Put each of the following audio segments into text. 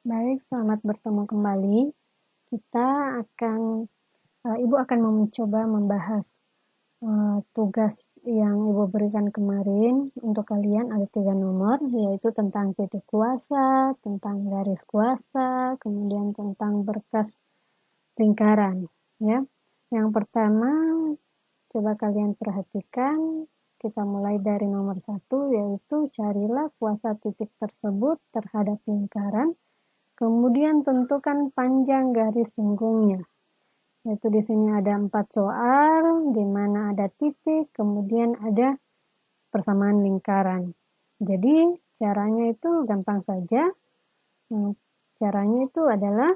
Baik, selamat bertemu kembali. Ibu akan mencoba membahas tugas yang Ibu berikan kemarin untuk kalian. Ada 3 nomor, yaitu tentang titik kuasa, tentang garis kuasa, kemudian tentang berkas lingkaran. Ya, yang pertama, coba kalian perhatikan. Kita mulai dari nomor 1, yaitu carilah kuasa titik tersebut terhadap lingkaran. Kemudian tentukan panjang garis singgungnya. Yaitu di sini ada 4 soal, di mana ada titik, kemudian ada persamaan lingkaran. Jadi caranya itu gampang saja. Caranya itu adalah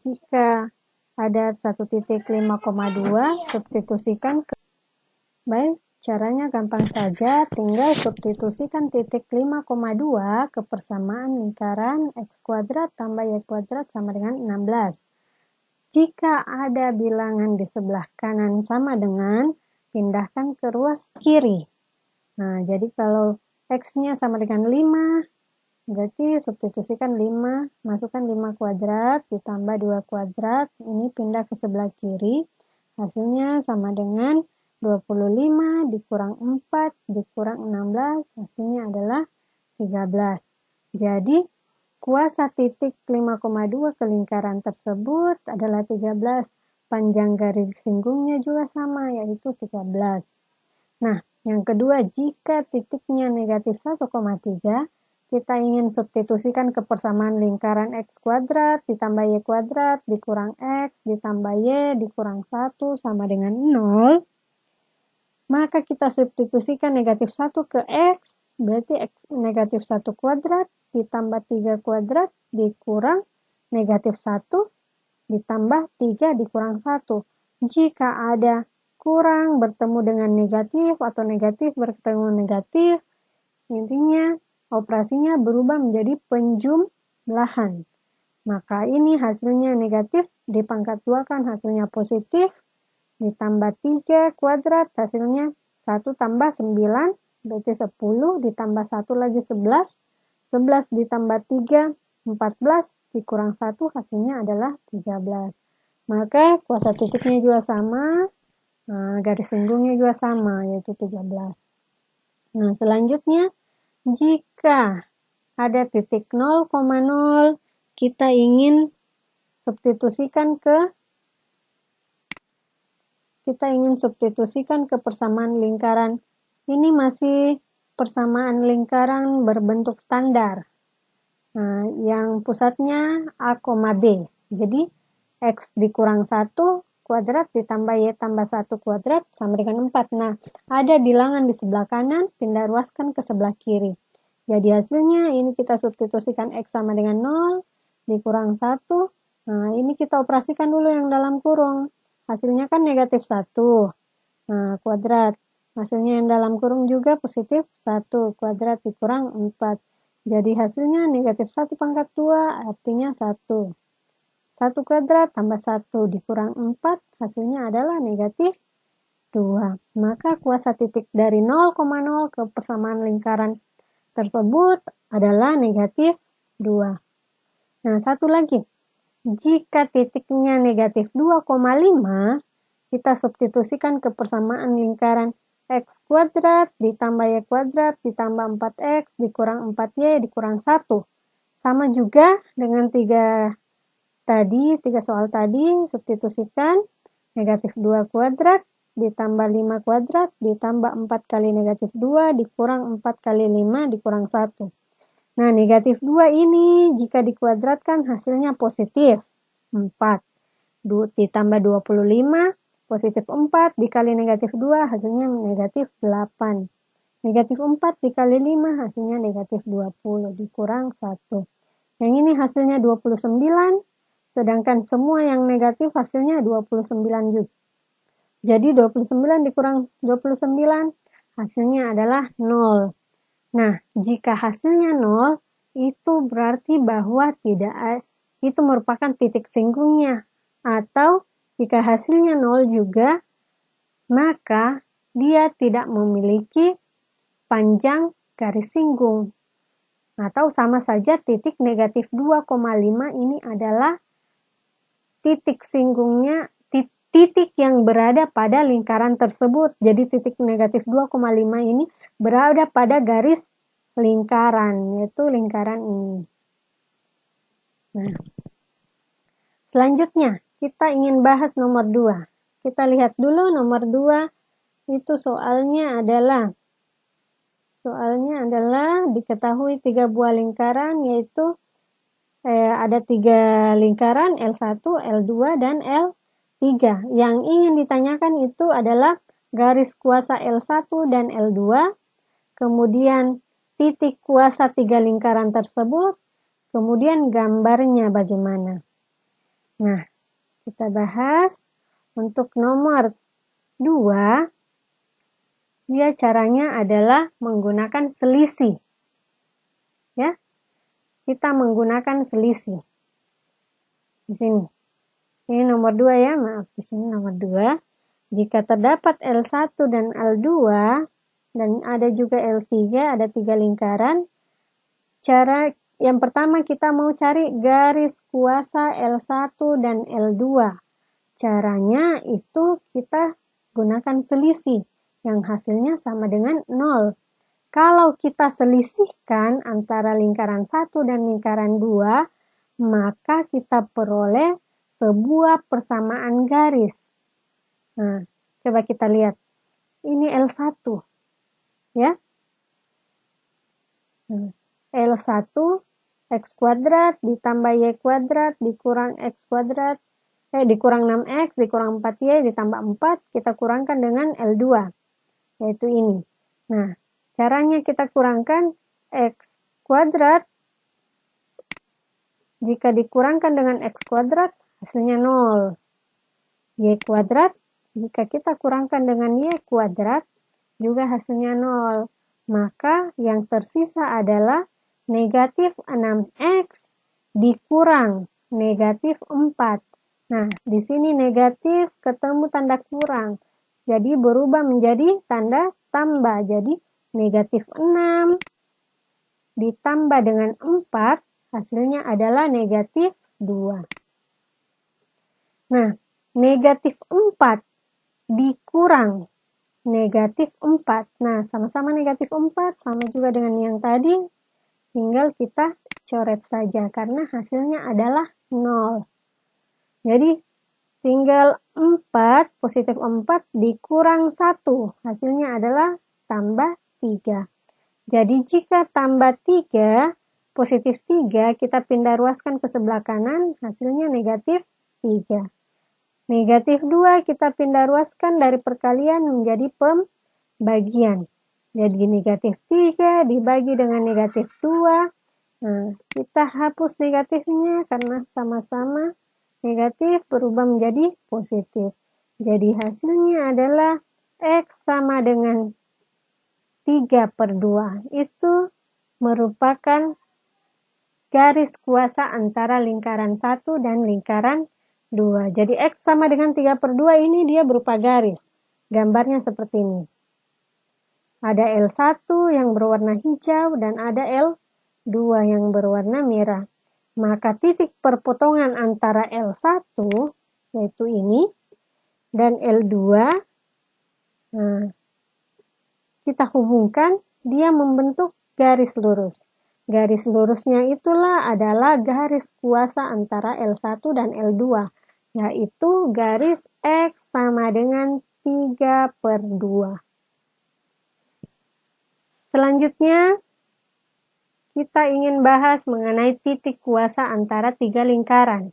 jika ada satu titik 5,2, substitusikan ke baik. Caranya gampang saja, tinggal substitusikan titik 5,2 ke persamaan lingkaran x kuadrat tambah y kuadrat sama dengan 16. Jika ada bilangan di sebelah kanan sama dengan, pindahkan ke ruas kiri. Nah, jadi kalau x-nya sama dengan 5, berarti substitusikan 5, masukkan 5 kuadrat ditambah 2 kuadrat, ini pindah ke sebelah kiri, hasilnya sama dengan 25 dikurang 4 dikurang 16, hasilnya adalah 13. Jadi, kuasa titik 5,2 ke lingkaran tersebut adalah 13. Panjang garis singgungnya juga sama, yaitu 13. Nah, yang kedua, jika titiknya negatif 1,3, kita ingin substitusikan ke persamaan lingkaran x kuadrat ditambah y kuadrat dikurang x ditambah y dikurang 1 sama dengan 0. Maka kita substitusikan negatif 1 ke x, berarti x negatif 1 kuadrat ditambah 3 kuadrat dikurang negatif 1 ditambah 3 dikurang 1. Jika ada kurang bertemu dengan negatif atau negatif bertemu negatif, intinya operasinya berubah menjadi penjumlahan. Maka ini hasilnya negatif, dipangkat 2 kan hasilnya positif, ditambah 3 kuadrat, hasilnya 1 tambah 9, berarti 10, ditambah 1 lagi 11, 11 ditambah 3, 14, dikurang 1, hasilnya adalah 13. Maka kuasa titiknya juga sama, garis singgungnya juga sama, yaitu 13. Nah, selanjutnya, jika ada titik 0,0, kita ingin substitusikan ke persamaan lingkaran. Ini masih persamaan lingkaran berbentuk standar. Nah, yang pusatnya A, B. Jadi, X dikurang 1 kuadrat ditambah Y tambah 1 kuadrat sama dengan 4. Nah, ada bilangan di sebelah kanan, pindah ruaskan ke sebelah kiri. Jadi hasilnya ini kita substitusikan X sama dengan 0, dikurang 1. Nah, ini kita operasikan dulu yang dalam kurung. Hasilnya kan negatif 1. Nah, kuadrat. Hasilnya yang dalam kurung juga positif 1. Kuadrat dikurang 4. Jadi hasilnya negatif 1 pangkat 2, artinya 1. 1 kuadrat tambah 1 dikurang 4, hasilnya adalah negatif 2. Maka kuasa titik dari 0,0 ke persamaan lingkaran tersebut adalah negatif 2. Nah, satu lagi. Jika titiknya negatif 2,5, kita substitusikan ke persamaan lingkaran x kuadrat ditambah y kuadrat ditambah 4x dikurang 4y dikurang 1. Sama juga dengan 3 soal tadi, substitusikan negatif 2 kuadrat ditambah 5 kuadrat ditambah 4 kali negatif 2 dikurang 4 kali 5 dikurang 1. Nah, negatif 2 ini jika dikuadratkan hasilnya positif 4. Ditambah 25, positif 4 dikali negatif 2 hasilnya negatif 8. Negatif 4 dikali 5 hasilnya negatif 20 dikurang 1. Yang ini hasilnya 29, sedangkan semua yang negatif hasilnya 29 juga. Jadi 29 dikurang 29 hasilnya adalah 0. Nah, jika hasilnya 0, itu berarti bahwa itu merupakan titik singgungnya atau Jika hasilnya 0 juga, maka dia tidak memiliki panjang garis singgung. Atau sama saja titik negatif 2,5 ini adalah titik singgungnya, titik yang berada pada lingkaran tersebut. Jadi titik negatif 2,5 ini berada pada garis lingkaran, yaitu lingkaran ini. Nah, selanjutnya kita ingin bahas nomor 2. Kita lihat dulu nomor 2 itu soalnya adalah diketahui 3 buah lingkaran, yaitu ada 3 lingkaran L1, L2, dan L3. Yang ingin ditanyakan itu adalah garis kuasa L1 dan L2, kemudian titik kuasa 3 lingkaran tersebut, kemudian gambarnya bagaimana. Nah, kita bahas untuk nomor 2, dia caranya adalah menggunakan selisih. Ya, kita menggunakan selisih. Di sini. Ini nomor 2 ya, maaf, di sini nomor 2. Jika terdapat L1 dan L2 dan ada juga L3, ada 3 lingkaran. Cara yang pertama kita mau cari garis kuasa L1 dan L2. Caranya itu kita gunakan selisih yang hasilnya sama dengan 0. Kalau kita selisihkan antara lingkaran 1 dan lingkaran 2, maka kita peroleh sebuah persamaan garis. Nah, coba kita lihat. Ini L1. Ya. L1 X kuadrat ditambah Y kuadrat dikurang X kuadrat, dikurang 6X dikurang 4Y ditambah 4, kita kurangkan dengan L2. Yaitu ini. Nah, caranya kita kurangkan X kuadrat. Jika dikurangkan dengan X kuadrat, hasilnya 0. Y kuadrat, jika kita kurangkan dengan Y kuadrat, juga hasilnya 0. Maka yang tersisa adalah negatif 6X dikurang negatif 4. Nah, di sini negatif ketemu tanda kurang. Jadi berubah menjadi tanda tambah. Jadi negatif 6 ditambah dengan 4, hasilnya adalah negatif 2. Nah, negatif 4 dikurang negatif 4. Nah, sama-sama negatif 4, sama juga dengan yang tadi. Tinggal kita coret saja, karena hasilnya adalah 0. Jadi, tinggal 4, positif 4 dikurang 1. Hasilnya adalah tambah 3. Jadi, jika tambah 3, positif 3, kita pindah ruaskan ke sebelah kanan, hasilnya negatif 3. Negatif 2 kita pindah ruaskan dari perkalian menjadi pembagian. Jadi negatif 3 dibagi dengan negatif 2. Nah, kita hapus negatifnya karena sama-sama negatif berubah menjadi positif. Jadi hasilnya adalah X sama dengan 3/2. Itu merupakan garis kuasa antara lingkaran 1 dan lingkaran 2. Jadi X sama dengan 3/2 ini dia berupa garis. Gambarnya seperti ini. Ada L1 yang berwarna hijau dan ada L2 yang berwarna merah. Maka titik perpotongan antara L1, yaitu ini, dan L2, nah, kita hubungkan, dia membentuk garis lurus. Garis lurusnya itulah adalah garis kuasa antara L1 dan L2, yaitu garis X sama dengan 3/2. Selanjutnya, kita ingin bahas mengenai titik kuasa antara 3 lingkaran.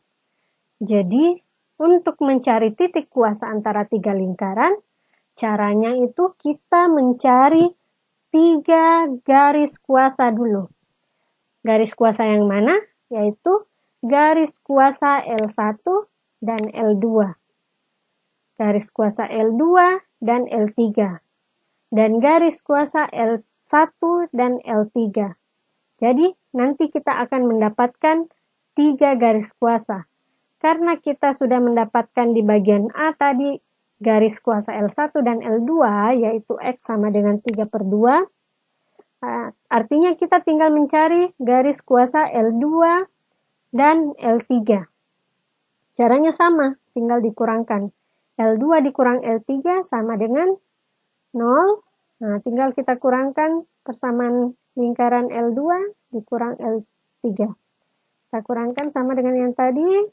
Jadi, untuk mencari titik kuasa antara 3 lingkaran, caranya itu kita mencari 3 garis kuasa dulu. Garis kuasa yang mana? Yaitu garis kuasa L1 dan L2. Garis kuasa L2 dan L3. Dan garis kuasa L1 dan L3. Jadi, nanti kita akan mendapatkan 3 garis kuasa. karena kita sudah mendapatkan di bagian A tadi garis kuasa L1 dan L2, yaitu X sama dengan 3/2, artinya kita tinggal mencari garis kuasa L2 dan L3. Caranya sama, tinggal dikurangkan. L2 dikurang L3 sama dengan 0. Nah, tinggal kita kurangkan persamaan lingkaran L2 dikurang L3. Kita kurangkan sama dengan yang tadi,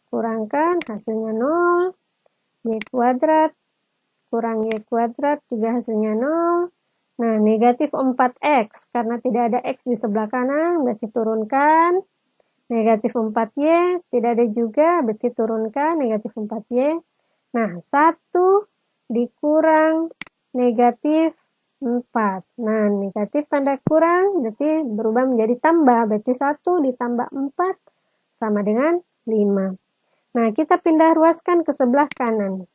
kurangkan hasilnya 0, Y kuadrat kurang Y kuadrat juga hasilnya 0. Nah, negatif 4X, karena tidak ada X di sebelah kanan, berarti turunkan. Negatif 4Y, tidak ada juga, berarti turunkan negatif 4Y. Nah, 1 dikurang negatif 4. Nah, negatif tanda kurang berarti berubah menjadi tambah. Berarti 1 ditambah 4 sama dengan 5. Nah, kita pindah ruaskan ke sebelah kanan.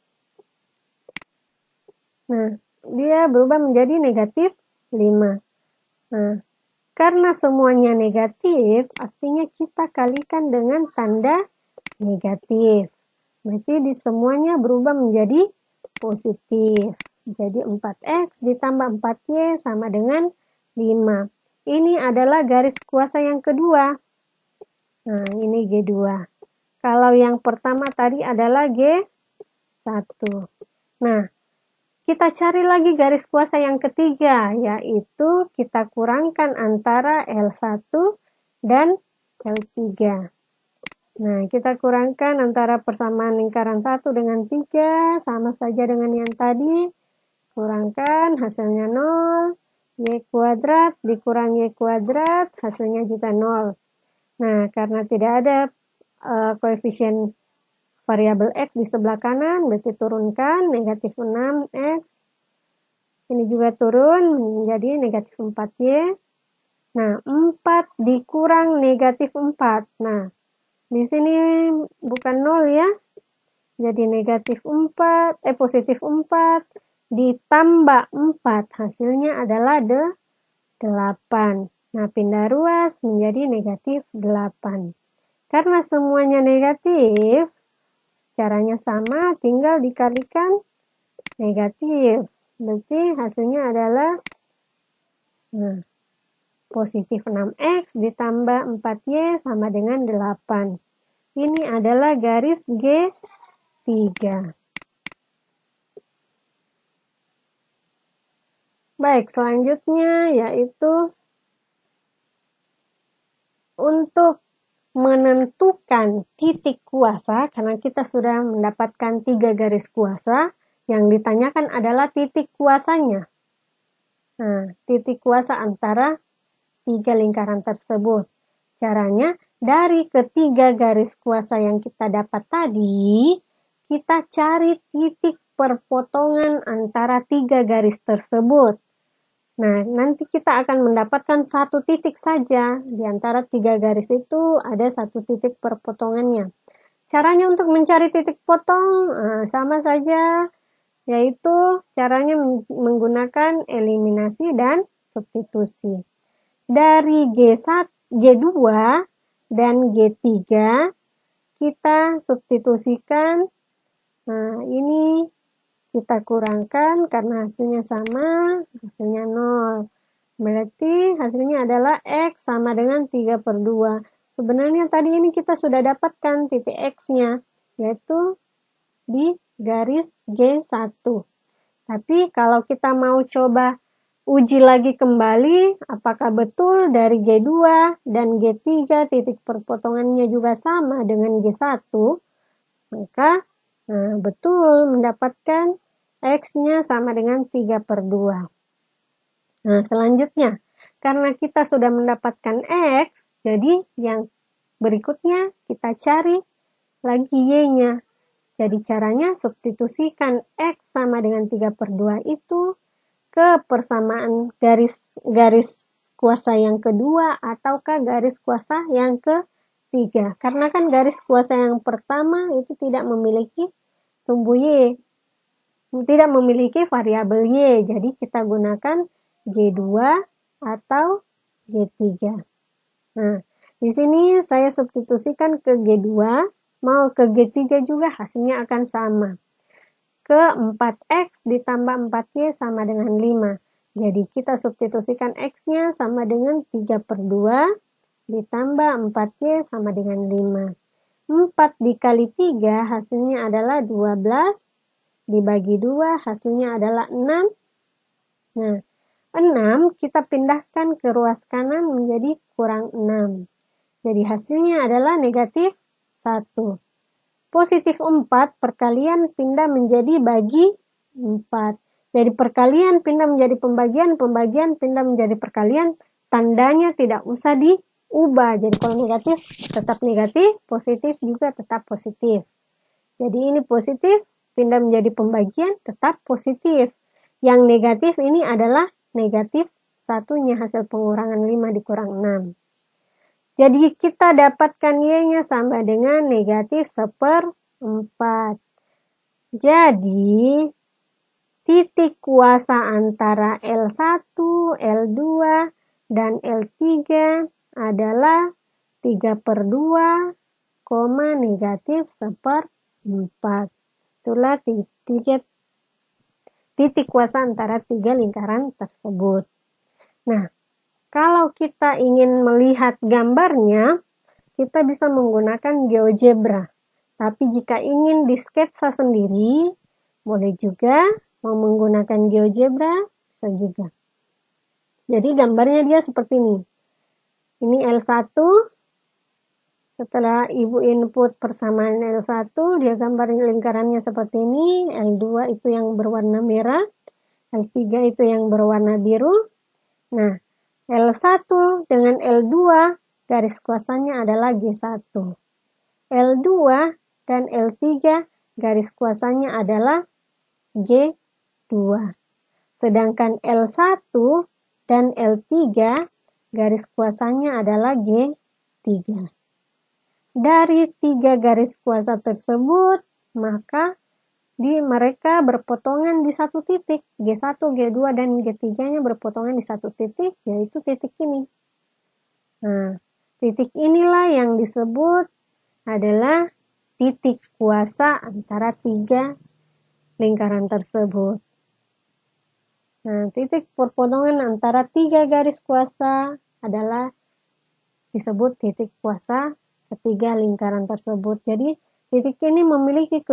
Nah, dia berubah menjadi negatif 5. Nah, karena semuanya negatif, artinya kita kalikan dengan tanda negatif. Berarti di semuanya berubah menjadi positif. Jadi 4X ditambah 4Y sama dengan 5. Ini adalah garis kuasa yang kedua. Nah, ini G2. Kalau yang pertama tadi adalah G1. Nah, kita cari lagi garis kuasa yang ketiga, yaitu kita kurangkan antara L1 dan L3. Nah, kita kurangkan antara persamaan lingkaran 1 dengan 3, sama saja dengan yang tadi. Kurangkan, hasilnya 0. Y kuadrat dikurang Y kuadrat, hasilnya juga 0. Nah, karena tidak ada koefisien variabel X di sebelah kanan, berarti turunkan negatif 6X. Ini juga turun menjadi negatif 4Y. Nah, 4 dikurang negatif 4. Nah, di sini bukan 0 ya. Jadi negatif 4, positif 4 ditambah 4. Hasilnya adalah 8. Nah, pindah ruas menjadi negatif 8. Karena semuanya negatif, caranya sama, tinggal dikalikan negatif. Berarti hasilnya adalah positif 6X ditambah 4Y sama dengan 8. Ini adalah garis G3. Baik, selanjutnya yaitu untuk menentukan titik kuasa, karena kita sudah mendapatkan 3 garis kuasa, yang ditanyakan adalah titik kuasanya. Nah, titik kuasa antara 3 lingkaran tersebut. Caranya, dari ketiga garis kuasa yang kita dapat tadi, kita cari titik perpotongan antara 3 garis tersebut. Nah, nanti kita akan mendapatkan 1 titik saja. Di antara 3 garis itu ada 1 titik perpotongannya. Caranya untuk mencari titik potong sama saja, yaitu caranya menggunakan eliminasi dan substitusi. Dari G1, G2 dan G3 kita substitusikan. Nah, ini kita kurangkan karena hasilnya sama, hasilnya 0. Berarti hasilnya adalah X sama dengan 3/2. Sebenarnya tadi ini kita sudah dapatkan titik X-nya, yaitu di garis G1. Tapi kalau kita mau coba uji lagi kembali, apakah betul dari G2 dan G3 titik perpotongannya juga sama dengan G1, maka betul mendapatkan X-nya sama dengan 3/2. Nah, selanjutnya, karena kita sudah mendapatkan X, jadi yang berikutnya kita cari lagi Y-nya. Jadi caranya substitusikan X sama dengan 3/2 itu ke persamaan garis kuasa yang kedua ataukah garis kuasa yang ketiga. Karena kan garis kuasa yang pertama itu tidak memiliki sumbu Y, tidak memiliki variabel Y, jadi kita gunakan G2 atau G3. Nah, di sini saya substitusikan ke G2, mau ke G3 juga hasilnya akan sama. Ke 4X ditambah 4Y sama dengan 5. Jadi kita substitusikan X-nya sama dengan 3/2 ditambah 4Y sama dengan 5. 4 dikali 3 hasilnya adalah 12. Dibagi 2 hasilnya adalah 6. Nah, 6 kita pindahkan ke ruas kanan menjadi kurang 6. Jadi hasilnya adalah negatif 1. Positif 4 perkalian pindah menjadi bagi 4. Jadi perkalian pindah menjadi pembagian, pembagian pindah menjadi perkalian, tandanya tidak usah diubah. Jadi kalau negatif tetap negatif, positif juga tetap positif. Jadi ini positif, pindah menjadi pembagian, tetap positif. Yang negatif ini adalah negatif 1-nya hasil pengurangan 5 dikurang 6. Jadi kita dapatkan Y-nya sama dengan negatif 1/4. Jadi titik kuasa antara L1, L2, dan L3 adalah 3/2, negatif 1/4. Itulah titik kuasa antara 3 lingkaran tersebut. Nah, kalau kita ingin melihat gambarnya, kita bisa menggunakan GeoGebra. Tapi jika ingin disketsa sendiri, boleh juga mau menggunakan GeoGebra, bisa juga. Jadi gambarnya dia seperti ini. Ini L1, setelah ibu input persamaan L1, dia gambar lingkarannya seperti ini. L2 itu yang berwarna merah, L3 itu yang berwarna biru. Nah, L1 dengan L2 garis kuasanya adalah G1. L2 dan L3 garis kuasanya adalah G2. Sedangkan L1 dan L3 garis kuasanya adalah G3. Dari 3 garis kuasa tersebut, maka mereka berpotongan di satu titik. G1, G2, dan G3-nya berpotongan di satu titik, yaitu titik ini. Nah, titik inilah yang disebut adalah titik kuasa antara 3 lingkaran tersebut. Nah, titik perpotongan antara 3 garis kuasa adalah disebut titik kuasa ketiga lingkaran tersebut. Jadi, titik ini memiliki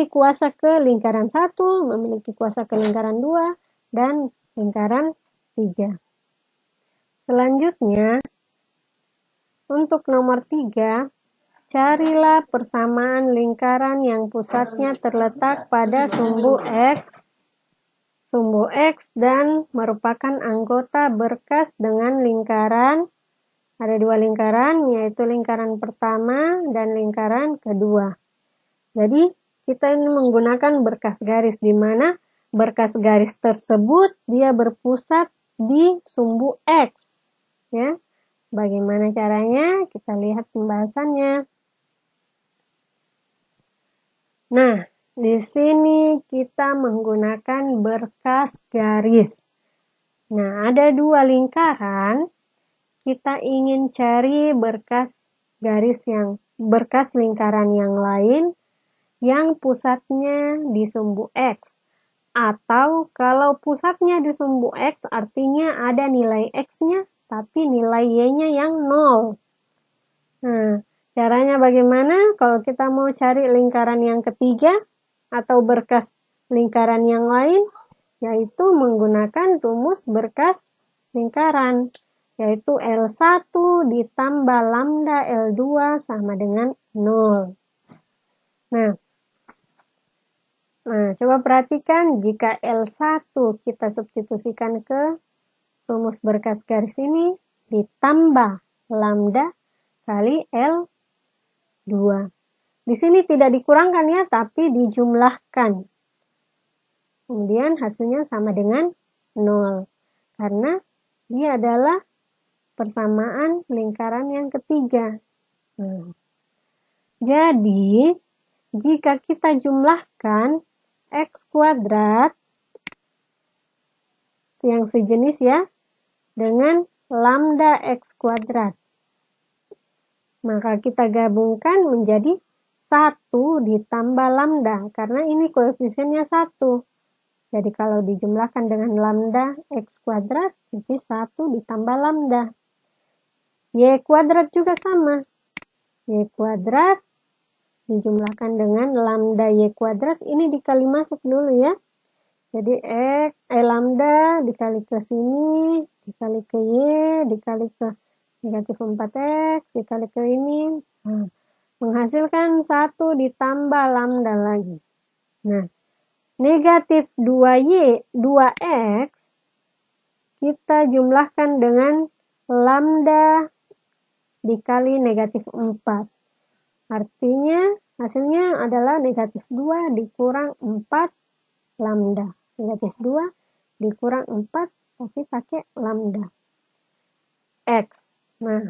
kuasa ke lingkaran 1, memiliki kuasa ke lingkaran 2, dan lingkaran 3. Selanjutnya, untuk nomor 3, carilah persamaan lingkaran yang pusatnya terletak pada sumbu X. Sumbu X dan merupakan anggota berkas dengan lingkaran. Ada 2 lingkaran, yaitu lingkaran pertama dan lingkaran kedua. Jadi, kita ini menggunakan berkas garis, di mana berkas garis tersebut dia berpusat di sumbu X. Ya, bagaimana caranya? Kita lihat pembahasannya. Nah, di sini kita menggunakan berkas garis. Nah, ada 2 lingkaran. Kita ingin cari berkas lingkaran yang lain yang pusatnya di sumbu X. Atau kalau pusatnya di sumbu X artinya ada nilai X-nya tapi nilai Y-nya yang 0. Nah, caranya bagaimana? Kalau kita mau cari lingkaran yang ketiga atau berkas lingkaran yang lain, yaitu menggunakan rumus berkas lingkaran, yaitu L1 ditambah lambda L2 sama dengan 0. Nah, coba perhatikan jika L1 kita substitusikan ke rumus berkas garis ini ditambah lambda kali L2. Di sini tidak dikurangkan ya, tapi dijumlahkan. Kemudian hasilnya sama dengan 0. Karena dia adalah persamaan lingkaran yang ketiga. Jadi, jika kita jumlahkan X kuadrat yang sejenis ya, dengan lambda X kuadrat. Maka kita gabungkan menjadi 1 ditambah lambda, karena ini koefisiennya 1. Jadi kalau dijumlahkan dengan lambda X kuadrat, jadi 1 ditambah lambda. Y kuadrat juga sama. Y kuadrat dijumlahkan dengan lambda Y kuadrat, ini dikali masuk dulu ya. Jadi lambda dikali ke sini, dikali ke Y, dikali ke negatif 4X, dikali ke ini. Nah, menghasilkan 1 ditambah lambda lagi. Nah, negatif 2Y, 2X, kita jumlahkan dengan lambda dikali negatif 4. Artinya, hasilnya adalah negatif 2 dikurang 4 lambda. Negatif 2 dikurang 4, tapi pakai lambda. X. Nah,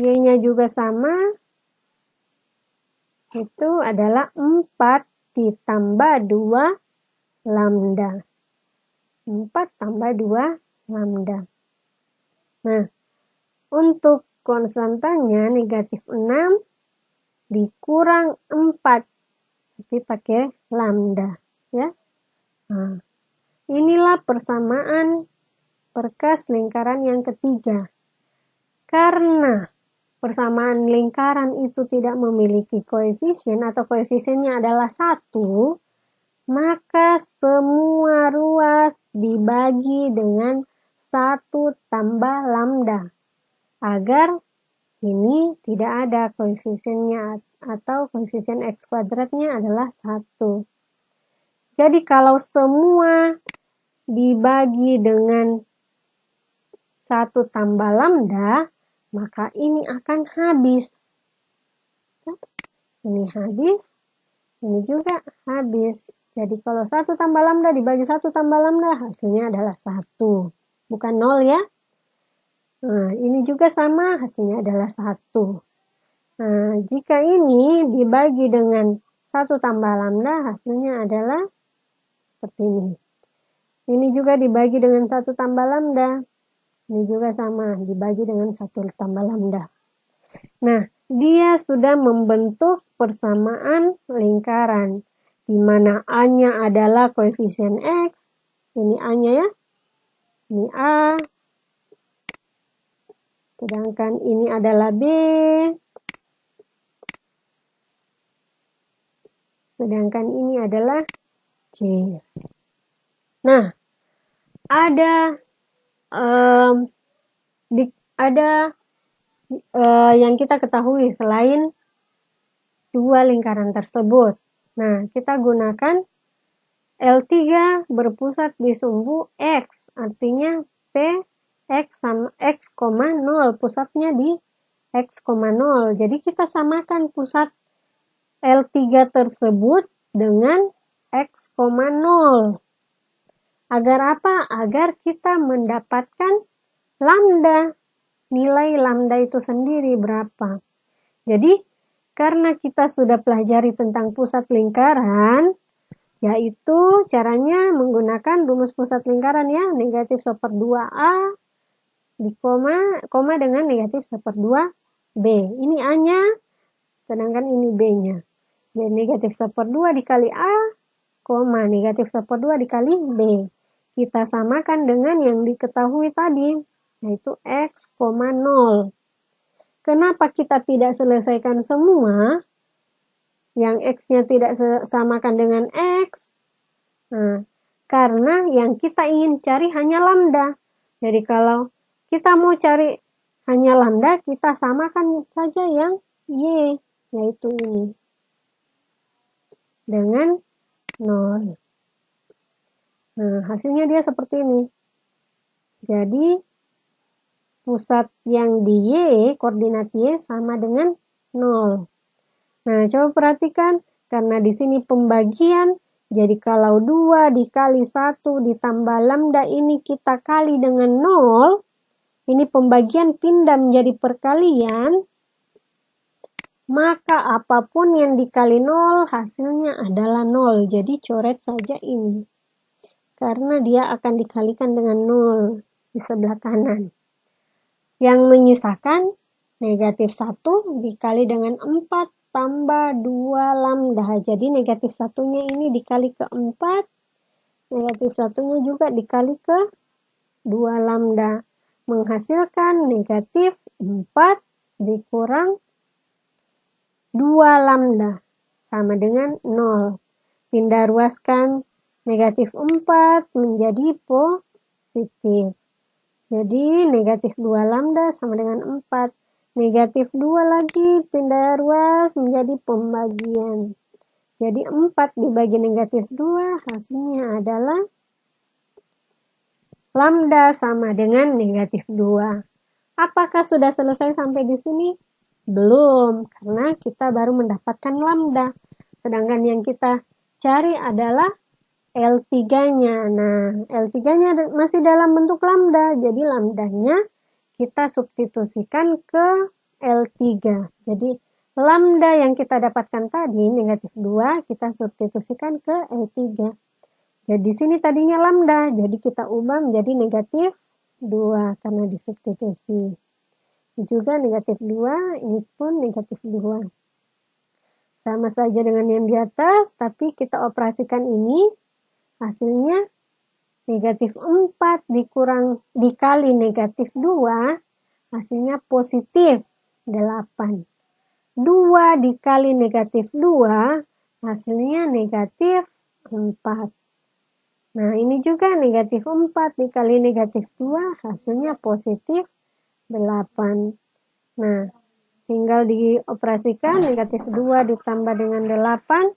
Y-nya juga sama. Itu adalah 4 ditambah 2 lambda. 4 tambah 2 lambda. Nah, untuk konstantanya negatif 6 dikurang 4. Tapi pakai lambda. Ya. Nah, inilah persamaan perkas lingkaran yang ketiga. Karena persamaan lingkaran itu tidak memiliki koefisien atau koefisiennya adalah 1, maka semua ruas dibagi dengan 1 tambah lambda. Agar ini tidak ada koefisiennya atau koefisien X kuadratnya adalah 1. Jadi kalau semua dibagi dengan 1 tambah lambda, maka ini akan habis. Ini habis, ini juga habis. Jadi kalau 1 tambah lambda dibagi 1 tambah lambda, hasilnya adalah 1. Bukan 0 ya. Nah, ini juga sama, hasilnya adalah 1. Nah, jika ini dibagi dengan 1 tambah lambda, hasilnya adalah seperti ini. Ini juga dibagi dengan 1 tambah lambda. Ini juga sama, dibagi dengan 1 tambah lambda. Nah, dia sudah membentuk persamaan lingkaran, di mana A-nya adalah koefisien X. Ini A-nya ya. Ini A. Sedangkan ini adalah B. Sedangkan ini adalah C. Nah, ada yang kita ketahui selain 2 lingkaran tersebut. Nah, kita gunakan L3 berpusat di sumbu X, artinya P X sama X, 0, pusatnya di X, 0. Jadi kita samakan pusat L3 tersebut dengan X, 0. Agar apa? Agar kita mendapatkan lambda. Nilai lambda itu sendiri berapa. Jadi, karena kita sudah pelajari tentang pusat lingkaran, yaitu caranya menggunakan rumus pusat lingkaran ya, negatif 1/2A di koma dengan negatif 1/2B. Ini A-nya, sedangkan ini B-nya. Jadi negatif 1/2 dikali A, negatif 1/2 dikali B. Kita samakan dengan yang diketahui tadi, yaitu X, 0. Kenapa kita tidak selesaikan semua? Yang X-nya tidak samakan dengan X. Nah, karena yang kita ingin cari hanya lambda. Jadi kalau kita mau cari hanya lambda, kita samakan saja yang Y, yaitu ini. Dengan 0. Nah, hasilnya dia seperti ini. Jadi, pusat yang di Y, koordinat Y sama dengan 0. Nah, coba perhatikan, karena di sini pembagian, jadi kalau 2 dikali 1 ditambah lambda ini kita kali dengan 0, ini pembagian pindah menjadi perkalian, maka apapun yang dikali 0, hasilnya adalah 0. Jadi, coret saja ini. Karena dia akan dikalikan dengan 0 di sebelah kanan. Yang menyisakan Negatif 1 dikali dengan 4 tambah 2 lambda. Jadi negatif 1-nya ini dikali ke 4. Negatif 1-nya juga dikali ke 2 lambda. Menghasilkan negatif 4 dikurang 2 lambda. Sama dengan 0. Pindah ruaskan negatif 4 menjadi positif. Jadi negatif 2 lambda sama dengan 4. Negatif 2 lagi pindah ruas menjadi pembagian. Jadi 4 dibagi negatif 2 hasilnya adalah lambda sama dengan negatif 2. Apakah sudah selesai sampai di sini? Belum, karena kita baru mendapatkan lambda. Sedangkan yang kita cari adalah L3-nya. Nah, L3-nya masih dalam bentuk lambda. Jadi lambdanya kita substitusikan ke L3. Jadi lambda yang kita dapatkan tadi, negatif 2, kita substitusikan ke L3. Jadi di sini tadinya lambda, jadi kita ubah menjadi negatif 2 karena disubstitusi. Juga negatif 2, ini pun negatif 2. Sama saja dengan yang di atas, tapi kita operasikan ini, hasilnya negatif 4 dikali negatif 2, hasilnya positif 8. 2 dikali negatif 2, hasilnya negatif 4. Nah, ini juga negatif 4 dikali negatif 2, hasilnya positif 8. Nah, tinggal dioperasikan negatif 2 ditambah dengan 8.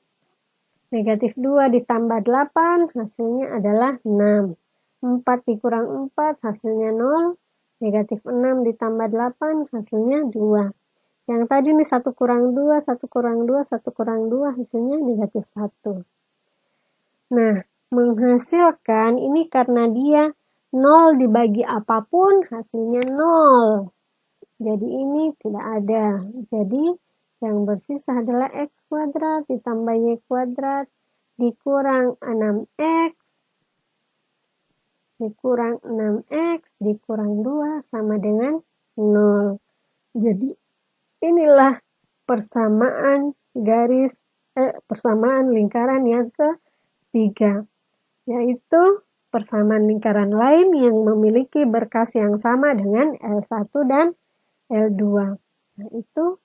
Negatif 2 ditambah 8, hasilnya adalah 6. 4 dikurang 4, hasilnya 0. Negatif 6 ditambah 8, hasilnya 2. Yang tadi ini 1 kurang 2, 1 kurang 2, 1 kurang 2, hasilnya negatif 1. Nah, menghasilkan ini karena dia 0 dibagi apapun, hasilnya 0. Jadi ini tidak ada. Jadi yang bersisa adalah X kuadrat ditambah Y kuadrat dikurang 6X dikurang 6X dikurang 2 sama dengan 0. Jadi inilah persamaan persamaan lingkaran yang ketiga, yaitu persamaan lingkaran lain yang memiliki berkas yang sama dengan L1 dan L2, yaitu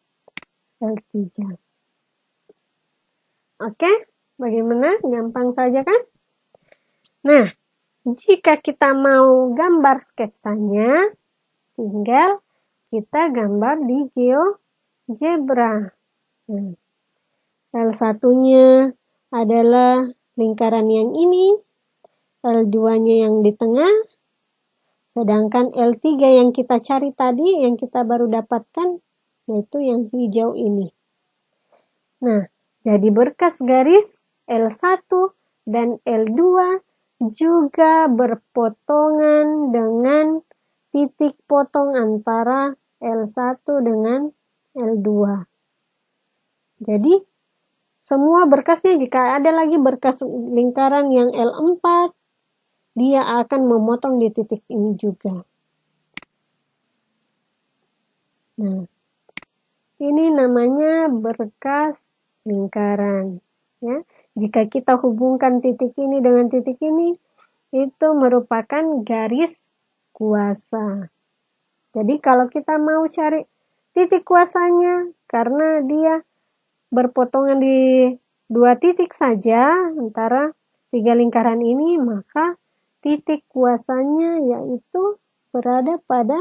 L3. Oke, bagaimana? Gampang saja kan? Nah, jika kita mau gambar sketsanya, tinggal kita gambar di GeoGebra. Nah, L1-nya adalah lingkaran yang ini, L2-nya yang di tengah, sedangkan L3 yang kita cari tadi, yang kita baru dapatkan, yaitu yang hijau ini. Nah, jadi berkas garis L1 dan L2 juga berpotongan dengan titik potong antara L1 dengan L2. Jadi, semua berkasnya jika ada lagi berkas lingkaran yang L4, dia akan memotong di titik ini juga. Nah, ini namanya berkas lingkaran. Ya, jika kita hubungkan titik ini dengan titik ini, itu merupakan garis kuasa. Jadi kalau kita mau cari titik kuasanya, karena dia berpotongan di 2 titik saja antara 3 lingkaran ini, maka titik kuasanya yaitu berada pada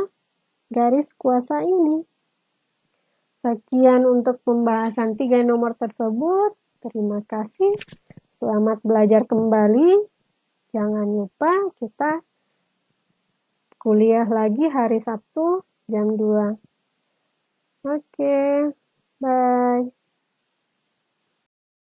garis kuasa ini. Sekian untuk pembahasan 3 nomor tersebut. Terima kasih. Selamat belajar kembali. Jangan lupa kita kuliah lagi hari Sabtu jam 2. Oke, bye.